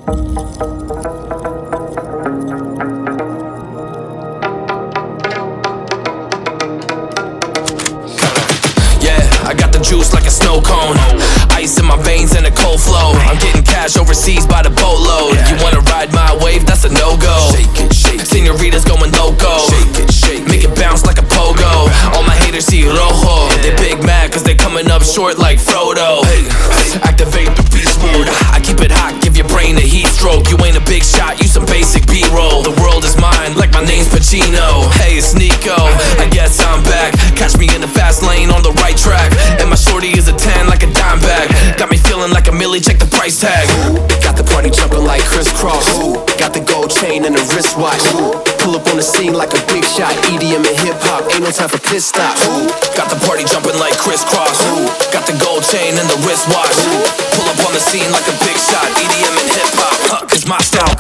I got the juice like a snow cone, ice in my veins and a cold flow. I'm getting cash overseas by the boatload. You wanna ride my wave? That's a no-go. Senorita's going loco, make it bounce like a pogo. All my haters see rojo, they big mad cause they coming up short like Frodo. Activate the beast mode, I keep it hot, give your brain a heat stroke. You ain't a big shot, you some basic B-roll. The world is mine like my name's Pacino. Hey, it's Nico, I guess I'm back. Catch me in the fast lane on the right track, and my shorty is a 10 like a dime bag. Got me feeling like a milli, check the price tag. Got the party jumping like crisscross. Got the gold chain and the wristwatch. Pull up on the scene like a big shot. EDM and hip hop, ain't no time for pit stops. Got the party jumping like crisscross. Got the gold chain and the wristwatch. Pull up on the scene like a big shot. EDM and hip hop, cause my style